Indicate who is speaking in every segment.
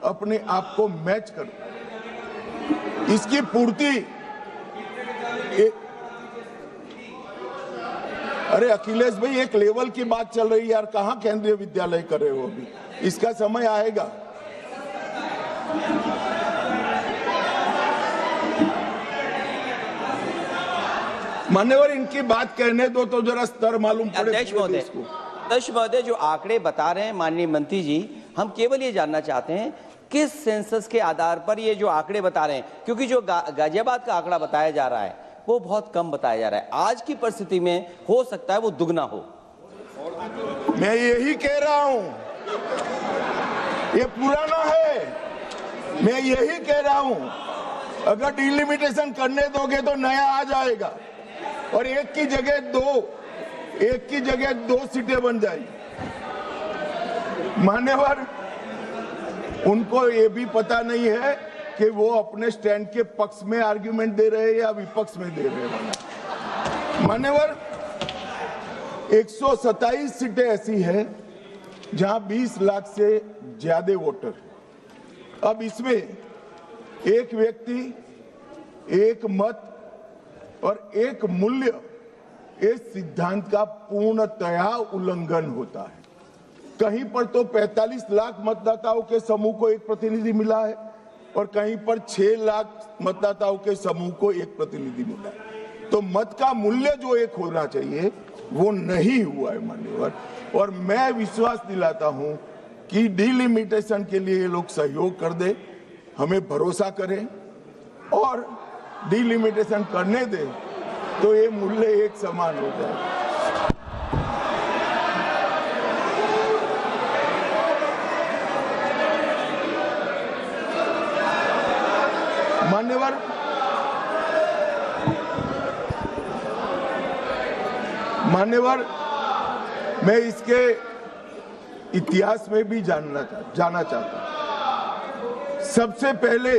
Speaker 1: अपने आप को मैच कर, इसकी पूर्ति अरे अखिलेश भाई, एक लेवल की बात चल रही है यार, कहाँ केंद्रीय विद्यालय कर रहे हो अभी? इसका समय आएगा। मान्यवर, इनकी बात कहने दो तो जरा स्तर मालूम पड़े।
Speaker 2: अध्यक्ष महोदय, जो आंकड़े बता रहे हैं माननीय मंत्री जी, हम केवल ये जानना चाहते हैं किस सेंसस के आधार पर ये जो आंकड़े बता रहे हैं, क्योंकि जो गाजियाबाद का आंकड़ा बताया जा रहा है वो बहुत कम बताया जा रहा है। आज की परिस्थिति में हो सकता है वो दुगना हो।
Speaker 1: मैं यही कह रहा हूं, ये पुराना है, मैं यही कह रहा हूं। अगर डिलिमिटेशन करने दोगे तो नया आ जाएगा और एक की जगह दो सीटें बन जाएगी। मान्यवर, उनको ये भी पता नहीं है कि वो अपने स्टैंड के पक्ष में आर्ग्यूमेंट दे रहे हैं या विपक्ष में दे रहे हैं। मान्यवर, 127 सीटें ऐसी है जहां 20 लाख से ज्यादा वोटर। अब इसमें एक व्यक्ति, एक मत और एक मूल्य, इस सिद्धांत का पूर्णतया उल्लंघन होता है। कहीं पर तो 45 लाख मतदाताओं के समूह को एक प्रतिनिधि मिला है और कहीं पर 6 लाख मतदाताओं के समूह को एक प्रतिनिधि मिला है। तो मत का मूल्य जो एक होना चाहिए वो नहीं हुआ है मान्यवर। और मैं विश्वास दिलाता हूं कि डिलिमिटेशन के लिए ये लोग सहयोग कर दे, हमें भरोसा करें और डिलिमिटेशन करने दे तो ये मूल्य एक समान हो जाए। मान्यवर, मैं इसके इतिहास में भी जाना चाहता हूं। सबसे पहले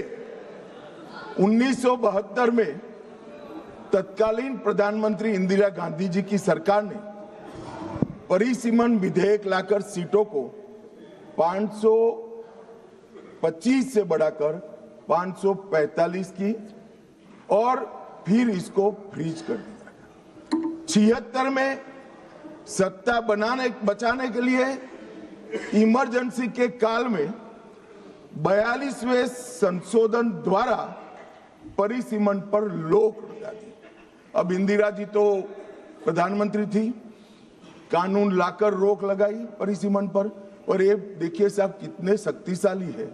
Speaker 1: 1972 में तत्कालीन प्रधानमंत्री इंदिरा गांधी जी की सरकार ने परिसीमन विधेयक लाकर सीटों को 525 से बढ़ाकर 545 की और फिर इसको फ्रीज कर दिया। 76 में सत्ता बचाने के लिए इमरजेंसी के काल में 42वें संशोधन द्वारा परिसीमन पर रोक लगा दी। अब इंदिरा जी तो प्रधानमंत्री थी, कानून लाकर रोक लगाई परिसीमन पर। और ये देखिए साहब कितने शक्तिशाली है,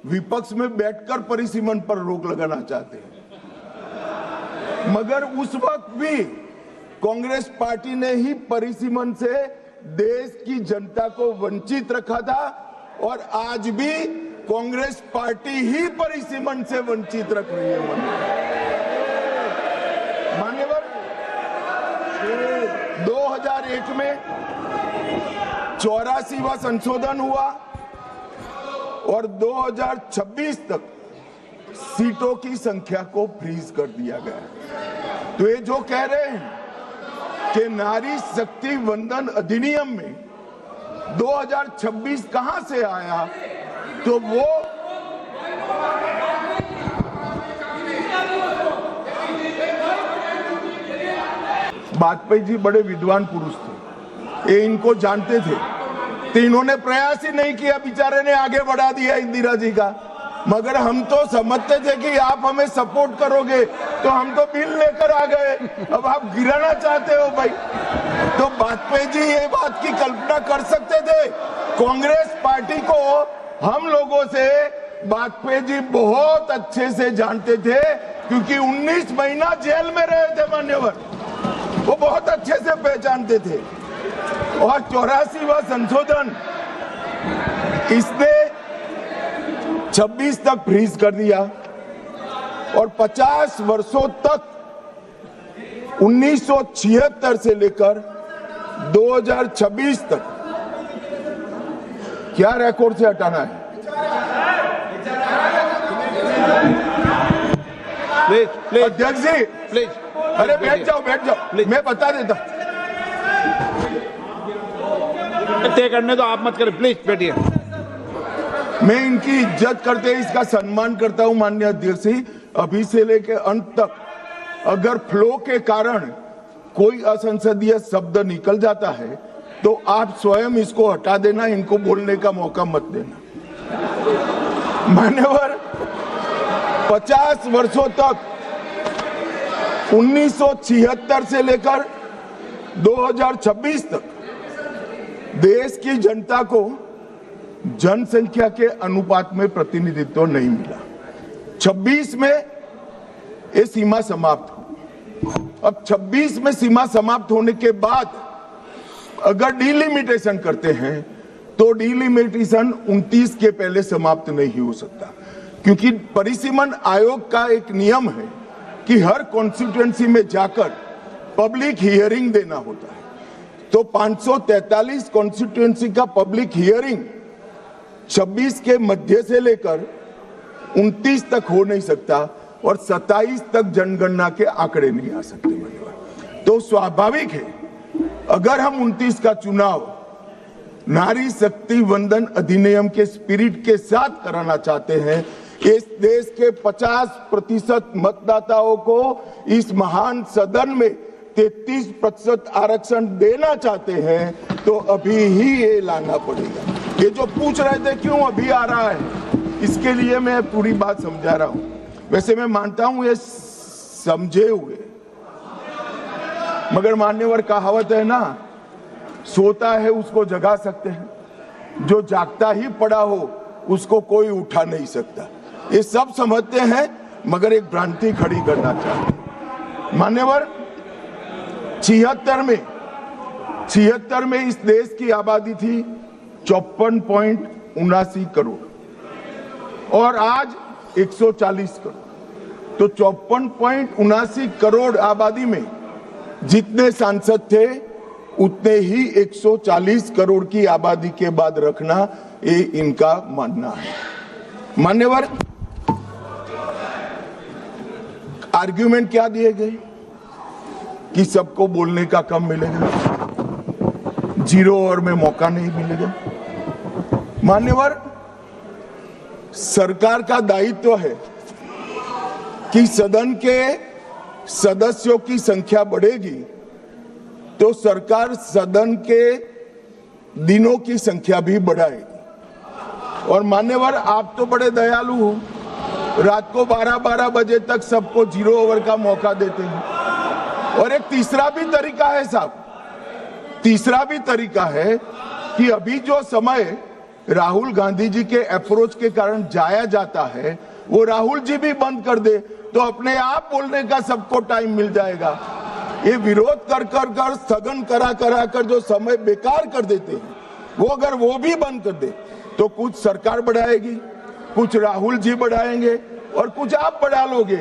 Speaker 1: विपक्ष में बैठकर परिसीमन पर रोक लगाना चाहते हैं। मगर उस वक्त भी कांग्रेस पार्टी ने ही परिसीमन से देश की जनता को वंचित रखा था और आज भी कांग्रेस पार्टी ही परिसीमन से वंचित रख रही है। मान्यवर, 2001 में 84वां संशोधन हुआ और 2026 तक सीटों की संख्या को फ्रीज कर दिया गया। तो ये जो कह रहे हैं कि नारी शक्ति वंदन अधिनियम में 2026 कहां से आया, तो वो वाजपेयी जी बड़े विद्वान पुरुष थे, ये इनको जानते थे, तो इन्होंने प्रयास ही नहीं किया, बेचारे ने आगे बढ़ा दिया इंदिरा जी का। मगर हम तो समझते थे कि आप हमें सपोर्ट करोगे, तो हम तो बिल लेकर आ गए, अब आप गिराना चाहते हो भाई। तो वाजपेयी जी ये बात की कल्पना कर सकते थे। कांग्रेस पार्टी को हम लोगों से वाजपेयी जी बहुत अच्छे से जानते थे, क्योंकि 19 महीना जेल में रहे थे मान्यवर, वो बहुत अच्छे से पहचानते थे। और 84वां संशोधन इसने 26 तक फ्रीज कर दिया और 50 वर्षों तक 1976 से लेकर 2026 तक क्या रिकॉर्ड से हटाना है? प्लीज अध्यक्ष जी, प्लीज, अरे बैठ जाओ मैं बता देता।
Speaker 3: तय करने तो आप मत करें, प्लीज बैठिए।
Speaker 1: मैं इनकी इज्जत करते इसका सम्मान करता हूं माननीय अध्यक्ष जी। अभी से लेके अंत तक अगर फ्लो के कारण कोई असंसदीय शब्द निकल जाता है तो आप स्वयं इसको हटा देना, इनको बोलने का मौका मत देना। मान्यवर, 50 वर्षों तक 1976 से लेकर 2026 तक देश की जनता को जनसंख्या के अनुपात में प्रतिनिधित्व नहीं मिला। 26 में ये सीमा समाप्त हुई। अब 26 में सीमा समाप्त होने के बाद अगर डिलिमिटेशन करते हैं तो डिलिमिटेशन 29 के पहले समाप्त नहीं हो सकता, क्योंकि परिसीमन आयोग का एक नियम है कि हर कॉन्स्टिट्यूएंसी में जाकर पब्लिक हियरिंग देना होता है। तो 543 कॉन्स्टिट्यूएंसी का पब्लिक हियरिंग 26 के मध्य से लेकर 29 तक हो नहीं सकता और 27 तक जनगणना के आंकड़े नहीं आ सकते। तो स्वाभाविक है अगर हम 29 का चुनाव नारी शक्ति वंदन अधिनियम के स्पिरिट के साथ कराना चाहते हैं, इस देश के 50% मतदाताओं को इस महान सदन में 33% आरक्षण देना चाहते हैं, तो अभी ही ये लाना पड़ेगा। ये जो पूछ रहे थे क्यों अभी आ रहा है, इसके लिए मैं पूरी बात समझा रहा हूं। वैसे मैं मानता हूं ये समझे हुए, मगर मान्यवर कहावत है ना, सोता है उसको जगा सकते हैं, जो जागता ही पड़ा हो उसको कोई उठा नहीं सकता। ये सब समझते हैं मगर एक भ्रांति खड़ी करना चाहते हैं। मान्यवर, 76 में इस देश की आबादी थी 54.79 करोड़ और आज 140 करोड़। तो 54.79 करोड़ आबादी में जितने सांसद थे उतने ही 140 करोड़ की आबादी के बाद रखना, ये इनका मानना है। मान्यवर, आर्ग्यूमेंट क्या दिए गए कि सबको बोलने का कम मिलेगा, 0 ओवर में मौका नहीं मिलेगा। मान्यवर, सरकार का दायित्व है कि सदन के सदस्यों की संख्या बढ़ेगी तो सरकार सदन के दिनों की संख्या भी बढ़ाएगी। और मान्यवर, आप तो बड़े दयालु हो, रात को 12-12 बजे तक सबको 0 ओवर का मौका देते हैं। और एक तीसरा भी तरीका है साहब, तीसरा भी तरीका है कि अभी जो समय राहुल गांधी जी के अप्रोच के कारण जाया जाता है वो राहुल जी भी बंद कर दे तो अपने आप बोलने का सबको टाइम मिल जाएगा। ये विरोध कर स्थगन करा कर जो समय बेकार कर देते हैं वो अगर वो भी बंद कर दे तो कुछ सरकार बढ़ाएगी, कुछ राहुल जी बढ़ाएंगे और कुछ आप बढ़ा लोगे।